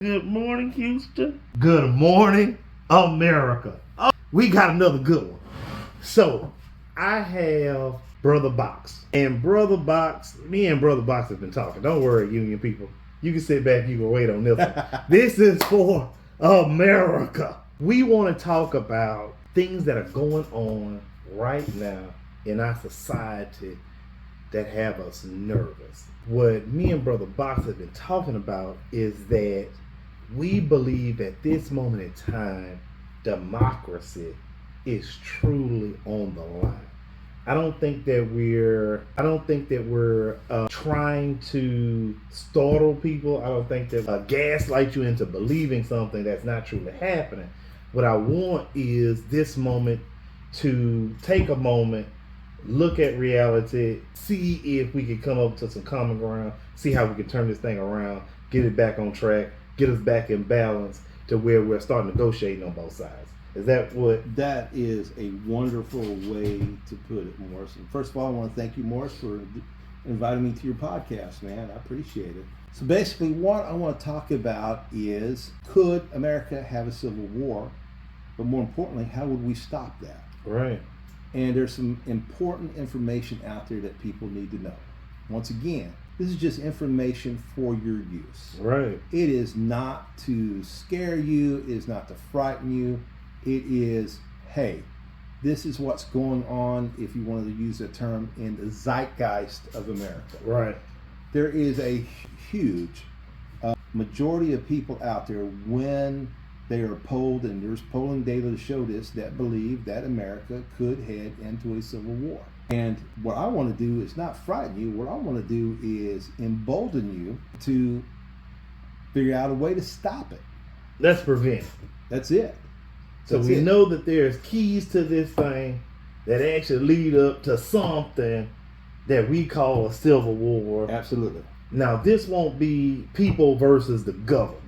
Good morning, Houston. Good morning, America. Oh, we got another good one. So, I have Brother Box. And Brother Box, me and Brother Box have been talking. Don't worry, union people. You can sit back, you can wait on this one. This is for America. We want to talk about things that are going on right now in our society that have us nervous. What me and Brother Box have been talking about is that we believe at this moment in time, democracy is truly on the line. I don't think that we're trying to startle people. I don't think that gaslight you into believing something that's not truly happening. What I want is this moment to take a moment, look at reality, see if we can come up to some common ground, see how we can turn this thing around, get it back on track, get us back in balance to where we're starting negotiating on both sides. Is that what? That is a wonderful way to put it, Morris. And first of all, I want to thank you, Morris, for inviting me to your podcast, man. I appreciate it. So basically, what I want to talk about is, could America have a civil war? But more importantly, how would we stop that? Right. And there's some important information out there that people need to know. Once again, this is just information for your use. Right. It is not to scare you. It is not to frighten you. It is, hey, this is what's going on, if you wanted to use the term, in the zeitgeist of America. Right. There is a huge majority of people out there, when they are polled, and there's polling data to show this, that believe that America could head into a civil war. And what I want to do is not frighten you. What I want to do is embolden you to figure out a way to stop it. Let's prevent it. That's it. So we know that there's keys to this thing that actually lead up to something that we call a civil war. Absolutely. Now, this won't be people versus the government.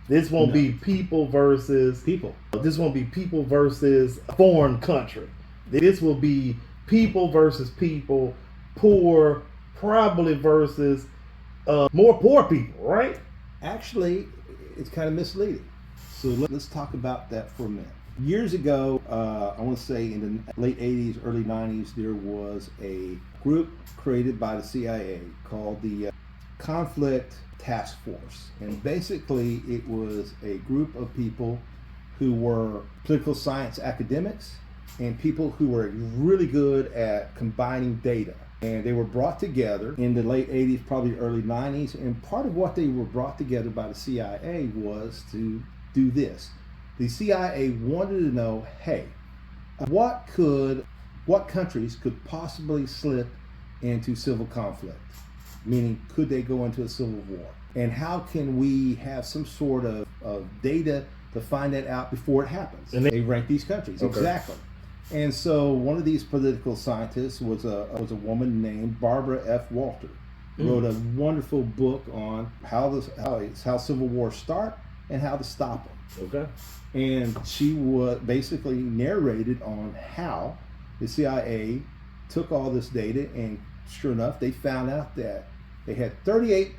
This won't be people versus people. This won't be people versus a foreign country. This will be people versus people, poor probably versus more poor people, right? Actually, it's kind of misleading. So let's talk about that for a minute. Years ago, I want to say in the late 80s, early 90s, there was a group created by the CIA called the Conflict Task Force. And basically, it was a group of people who were political science academics and people who were really good at combining data. And they were brought together in the late 80s, probably early 90s. And part of what they were brought together by the CIA was to do this. The CIA wanted to know, hey, what countries could possibly slip into civil conflict? Meaning, could they go into a civil war? And how can we have some sort of data to find that out before it happens? And they ranked these countries. Okay. Exactly. And so one of these political scientists was a woman named Barbara F. Walter. Wrote a wonderful book on how civil wars start and how to stop them. Okay. And she basically narrated on how the CIA took all this data, and sure enough, they found out that they had 38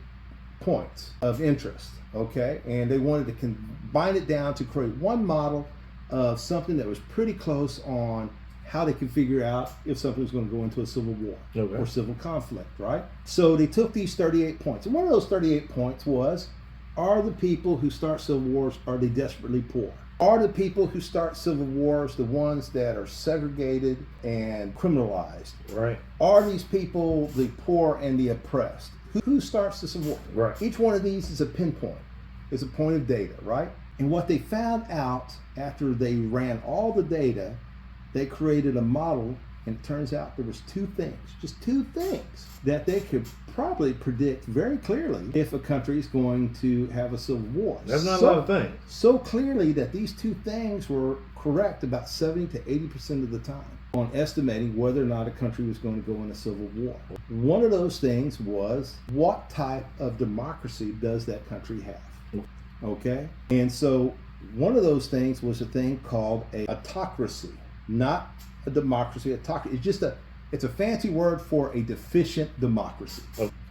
points of interest, okay? And they wanted to combine it down to create one model of something that was pretty close on how they could figure out if something was going to go into a civil war or civil conflict, right? So they took these 38 points. And one of those 38 points was, are the people who start civil wars, are they desperately poor? Are the people who start civil wars the ones that are segregated and criminalized? Right. Are these people the poor and the oppressed? Who starts the civil war? Right. Each one of these is a pinpoint. It's a point of data, right? And what they found out after they ran all the data, they created a model, and it turns out there was just two things, that they could probably predict very clearly if a country is going to have a civil war. That's not a lot of things. So clearly that these two things were correct about 70 to 80% of the time on estimating whether or not a country was going to go in a civil war. One of those things was, what type of democracy does that country have? Okay? And so one of those things was a thing called a autocracy, not a democracy. It's a fancy word for a deficient democracy.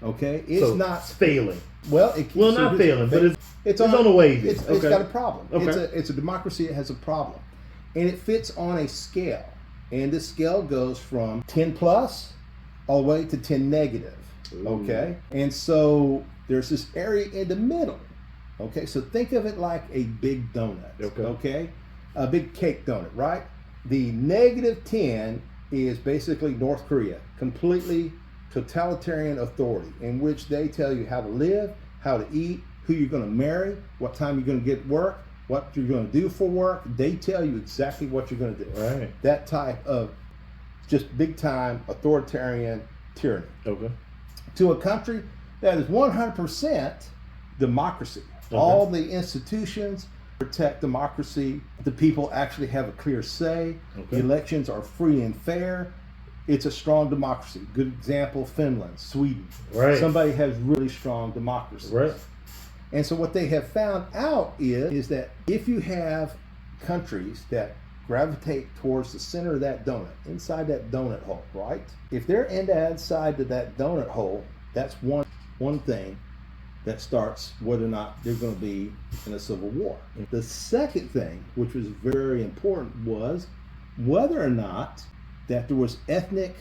Okay, it's not failing. Well, not failing, but It's on the wave. It's Okay. got a problem. Okay. It's a democracy that has a problem, and it fits on a scale. And this scale goes from 10 plus all the way to 10 negative. Ooh. Okay, and so there's this area in the middle. Okay, so think of it like a big donut. Okay, a big cake donut, right? The negative 10 is basically North Korea, completely totalitarian authority, in which they tell you how to live, how to eat, who you're going to marry, what time you're going to get work, what you're going to do for work. They tell you exactly what you're going to do. Right. That type of just big time authoritarian tyranny. Okay. To a country that is 100% democracy. Okay. All the institutions protect democracy. The people actually have a clear say. Okay. The elections are free and fair. It's a strong democracy. Good example, Finland, Sweden. Right. Somebody has really strong democracy. Right. And so what they have found out is that if you have countries that gravitate towards the center of that donut, inside that donut hole, right? If they're inside of that donut hole, that's one thing that starts whether or not they're going to be in a civil war. The second thing, which was very important, was whether or not that there was ethnic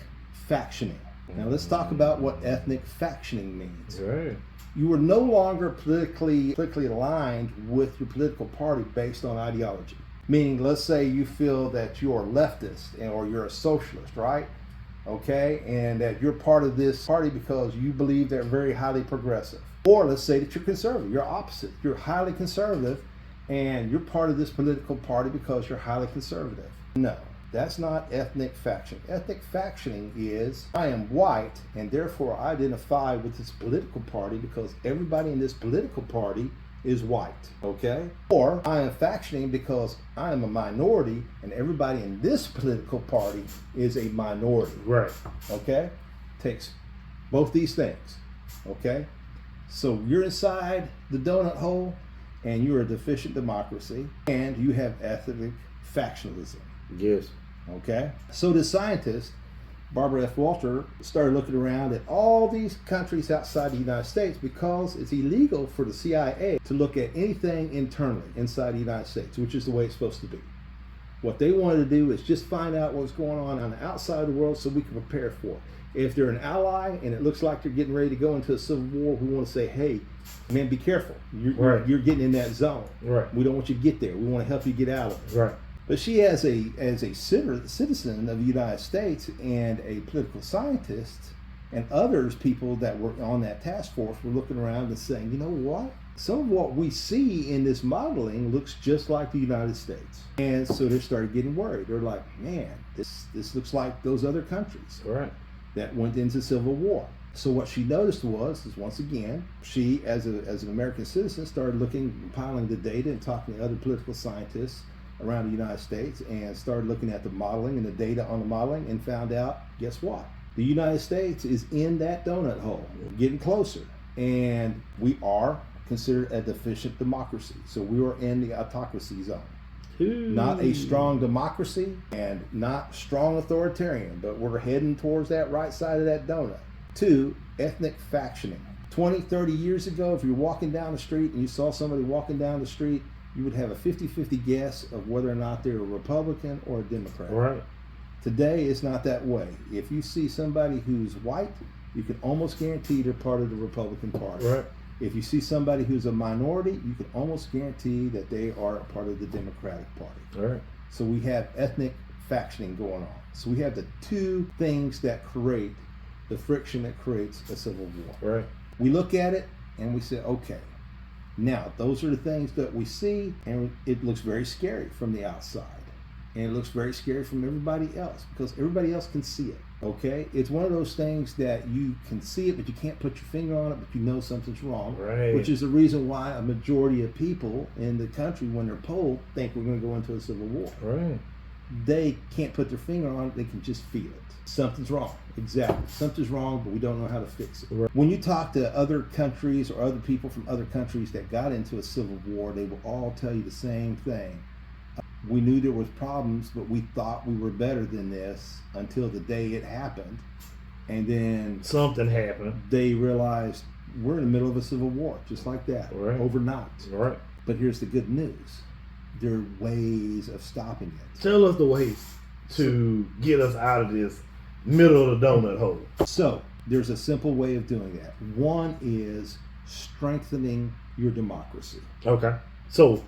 factioning. Now let's talk about what ethnic factioning means. Right. You were no longer politically aligned with your political party based on ideology. Meaning, let's say you feel that you're a leftist or you're a socialist, right? Okay, and that you're part of this party because you believe they're very highly progressive. Or let's say that you're conservative, you're opposite. You're highly conservative and you're part of this political party because you're highly conservative. No, that's not ethnic faction. Ethnic factioning is, I am white and therefore I identify with this political party because everybody in this political party is white, okay? Or I am factioning because I am a minority and everybody in this political party is a minority. Right. Okay? Takes both these things, okay? So you're inside the donut hole and you're a deficient democracy and you have ethnic factionalism, Yes. okay? So the scientist, Barbara F. Walter, started looking around at all these countries outside the United States because it's illegal for the CIA to look at anything internally inside the United States, which is the way it's supposed to be. What they wanted to do is just find out what's going on the outside of the world so we can prepare for it. If they're an ally and it looks like they're getting ready to go into a civil war, we want to say, hey, man, be careful. You're getting in that zone. Right. We don't want you to get there. We want to help you get out of it. Right. But she, as a citizen of the United States and a political scientist, and others, people that were on that task force, were looking around and saying, you know what? Some of what we see in this modeling looks just like the United States. And so they started getting worried. They're like, man, this looks like those other countries Right. that went into civil war. So what she noticed was once again, she, as an American citizen, started compiling the data and talking to other political scientists around the United States and started looking at the modeling and the data on the modeling and found out, guess what? The United States is in that donut hole, getting closer. And we are considered a deficient democracy. So we are in the autocracy zone. Not a strong democracy and not strong authoritarian, but we're heading towards that right side of that donut. 2, ethnic factioning. 20, 30 years ago, if you're walking down the street and you saw somebody walking down the street, you would have a 50-50 guess of whether or not they're a Republican or a Democrat. Right. Today, it's not that way. If you see somebody who's white, you can almost guarantee they're part of the Republican Party. Right. If you see somebody who's a minority, you can almost guarantee that they are a part of the Democratic Party. All right. So we have ethnic factioning going on. So we have the two things that create the friction that creates a civil war. Right. We look at it and we say, okay, now those are the things that we see, and it looks very scary from the outside. And it looks very scary from everybody else because everybody else can see it. Okay? It's one of those things that you can see it, but you can't put your finger on it, but you know something's wrong. Right. Which is the reason why a majority of people in the country, when they're polled, think we're going to go into a civil war. Right. They can't put their finger on it, they can just feel it. Something's wrong. Exactly. Something's wrong, but we don't know how to fix it. Right. When you talk to other countries or other people from other countries that got into a civil war, they will all tell you the same thing. We knew there was problems, but we thought we were better than this until the day it happened. And then Something happened. they realized we're in the middle of a civil war, just like that, Right. overnight. All right. But here's the good news: there are ways of stopping it. Tell us the ways to get us out of this middle of the donut hole. So there's a simple way of doing that. One is strengthening your democracy. Okay. So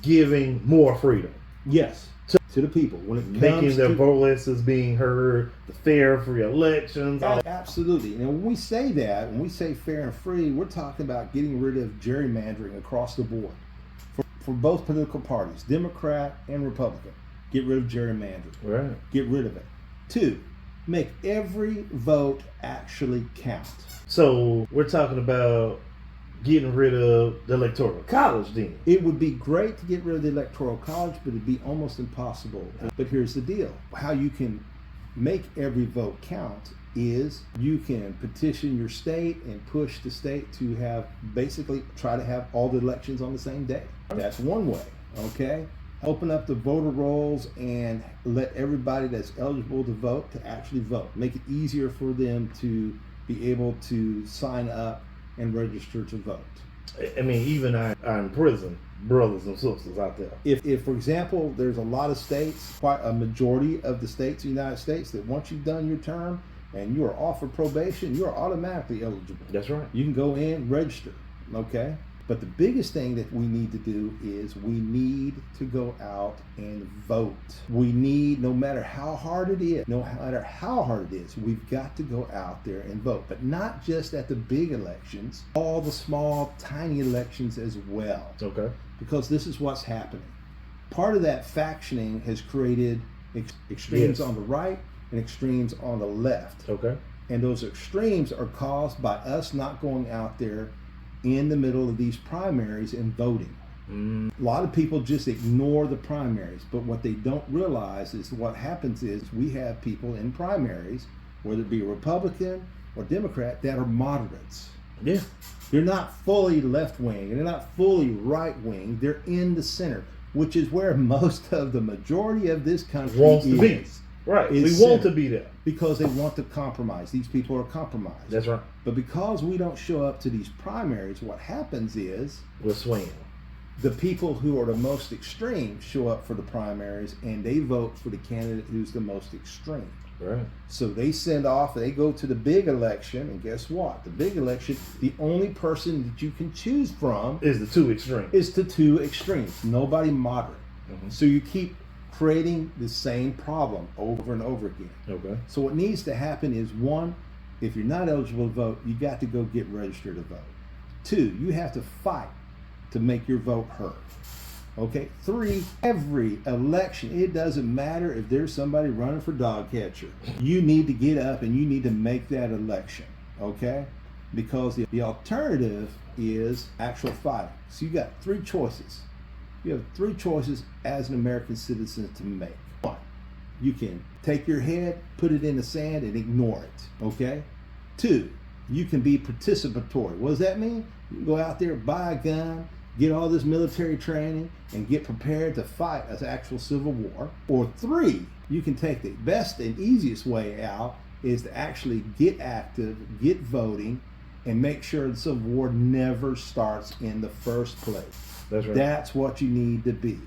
giving more freedom. Yes, to the people when it Making comes their to voices being heard, the fair free elections. All absolutely. And when we say that, when we say fair and free, we're talking about getting rid of gerrymandering across the board for both political parties, Democrat and Republican. Get rid of gerrymandering. right. Get rid of it. Two, make every vote actually count. So we're talking about getting rid of the electoral college then. It would be great to get rid of the electoral college, but it'd be almost impossible. But here's the deal. How you can make every vote count is you can petition your state and push the state to have basically try to have all the elections on the same day. That's one way, okay? Open up the voter rolls and let everybody that's eligible to vote to actually vote. Make it easier for them to be able to sign up and register to vote. I mean, even our imprisoned brothers and sisters out there. If, for example, there's a lot of states, quite a majority of the states in the United States, that once you've done your term and you are offered probation, you are automatically eligible. That's right. You can go in, register, okay? But the biggest thing that we need to do is we need to go out and vote. We need, no matter how hard it is, we've got to go out there and vote. But not just at the big elections, all the small, tiny elections as well. Okay. Because this is what's happening. Part of that factioning has created extremes Yes. on the right and extremes on the left. Okay. And those extremes are caused by us not going out there in the middle of these primaries and voting. A lot of people just ignore the primaries, but what they don't realize is what happens is we have people in primaries, whether it be Republican or Democrat, that are moderates. Yeah. They're not fully left wing and they're not fully right wing. They're in the center, which is where most of the majority of this country Wants to be. is. Right. We It's want center. to be there. Because they want to compromise. These people are compromised. That's right. But because we don't show up to these primaries, what happens is We're swinging. the people who are the most extreme show up for the primaries and they vote for the candidate who's the most extreme. Right. So they they go to the big election, and guess what? The big election, the only person that you can choose from Is the two extremes. is the two extremes, nobody moderate. Mhm. So you keep creating the same problem over and over again. Okay. So what needs to happen is, one, if you're not eligible to vote, you got to go get registered to vote. Two, you have to fight to make your vote heard. Okay. Three, every election, it doesn't matter if there's somebody running for dog catcher. You need to get up and you need to make that election. Okay. Because the alternative is actual fighting. So you got three choices. You have three choices as an American citizen to make. One, you can take your head, put it in the sand, and ignore it. Okay? Two, you can be participatory. What does that mean? You can go out there, buy a gun, get all this military training, and get prepared to fight an actual civil war. Or three, you can take the best and easiest way out is to actually get active, get voting, and make sure the Civil War never starts in the first place. That's right. That's what you need to be.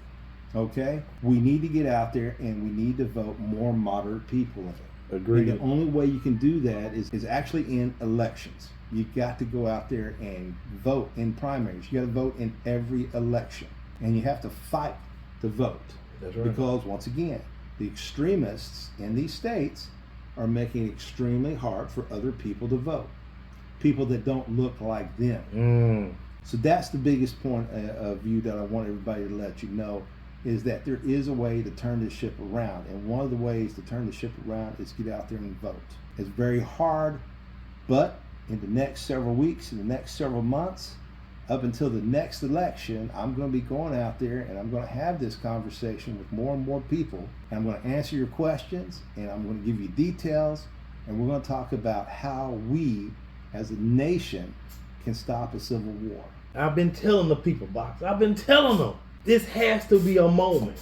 Okay? We need to get out there and we need to vote more moderate people in it. Agreed. And the only way you can do that is actually in elections. You've got to go out there and vote in primaries. You got to vote in every election. And you have to fight to vote. That's right. Because, once again, the extremists in these states are making it extremely hard for other people to vote. People that don't look like them. So that's the biggest point of view that I want everybody to let you know, is that there is a way to turn this ship around. And one of the ways to turn the ship around is get out there and vote. It's very hard, but in the next several weeks, in the next several months, up until the next election, I'm going to be going out there and I'm going to have this conversation with more and more people. And I'm going to answer your questions and I'm going to give you details. And we're going to talk about how we, as a nation, can stop a civil war. I've been telling the people, Box. I've been telling them this has to be a moment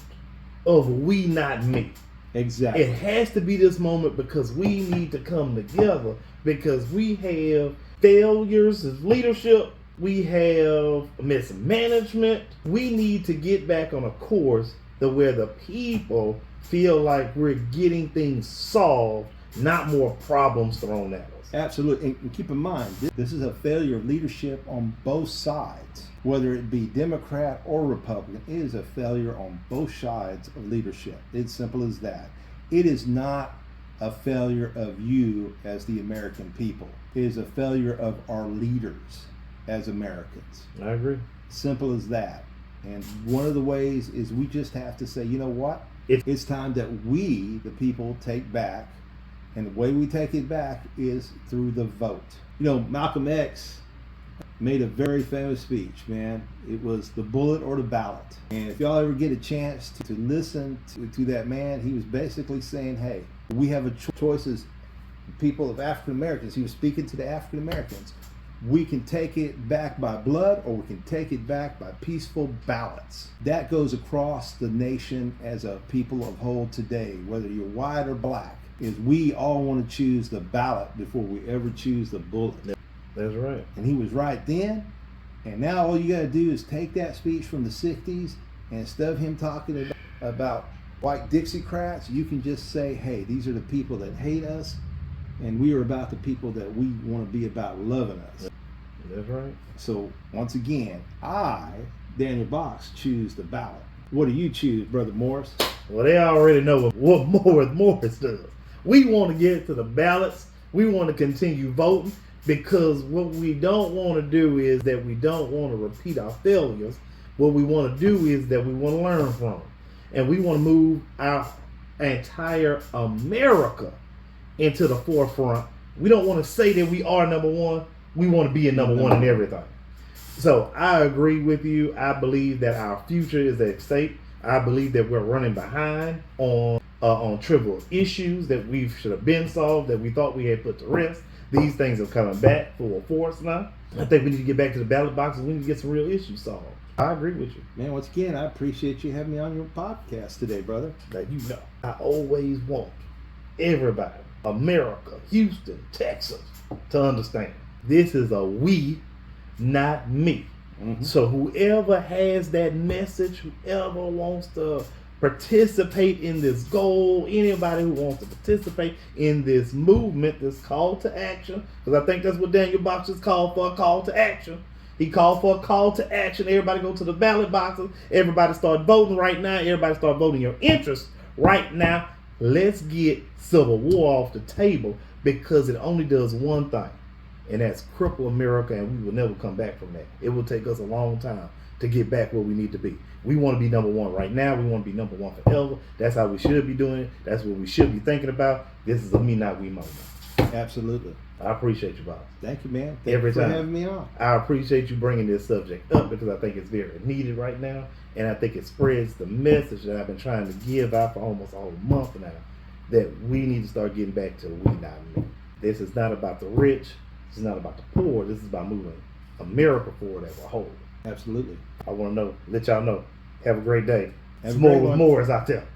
of we, not me. Exactly. It has to be this moment because we need to come together because we have failures of leadership. We have mismanagement. We need to get back on a course to where the people feel like we're getting things solved, not more problems thrown at us. Absolutely. And keep in mind, this is a failure of leadership on both sides. Whether it be Democrat or Republican, it is a failure on both sides of leadership. It's simple as that. It is not a failure of you as the American people. It is a failure of our leaders as Americans. I agree. Simple as that. And one of the ways is we just have to say, you know what? It's time that we, the people, take back. And the way we take it back is through the vote. You know, Malcolm X made a very famous speech, man. It was the bullet or the ballot. And if y'all ever get a chance to listen to that man, he was basically saying, hey, we have a choice as people of African Americans. He was speaking to the African Americans. We can take it back by blood, or we can take it back by peaceful ballots. That goes across the nation as a people of whole today, whether you're white or black, is we all want to choose the ballot before we ever choose the bullet. That's right. And he was right then. And now all you got to do is take that speech from the 60s, and instead of him talking about white Dixiecrats, you can just say, hey, these are the people that hate us, and we are about the people that we want to be about loving us. That's right. So once again, I, Daniel Box, choose the ballot. What do you choose, Brother Morris? Well, they already know what Morris does. We want to get to the ballots. We want to continue voting, because what we don't want to do is that we don't want to repeat our failures. What we want to do is that we want to learn from them. And we want to move our entire America into the forefront. We don't want to say that we are number one. We want to be in number one in everything. So I agree with you. I believe that our future is at stake. I believe that we're running behind on trivial issues that we should have been solved, that we thought we had put to rest. These things are coming back full force now. I think we need to get back to the ballot boxes. We need to get some real issues solved. I agree with you. Man, once again, I appreciate you having me on your podcast today, brother. Now, you know, I always want everybody, America, Houston, Texas, to understand this is a we, not me. Mm-hmm. So whoever has that message, whoever wants to participate in this goal, anybody who wants to participate in this movement, this call to action, because I think that's what Daniel Box is called for, a call to action. He called for a call to action. Everybody go to the ballot boxes. Everybody start voting right now. Everybody start voting your interest right now. Let's get civil war off the table, because it only does one thing, and that's cripple America, and we will never come back from that. It will take us a long time to get back where we need to be. We want to be number one right now. We want to be number one forever. That's how we should be doing it. That's what we should be thinking about. This is a me, not we moment. Absolutely. I appreciate you, Bob. Thank you, man. Thank you for having me on. I appreciate you bringing this subject up, because I think it's very needed right now, and I think it spreads the message that I've been trying to give out for almost a whole month now, that we need to start getting back to we, not me. This is not about the rich. This is not about the poor. This is about moving America forward as a whole. Absolutely. I want to let y'all know. Have a great day. Have More with Morris out there.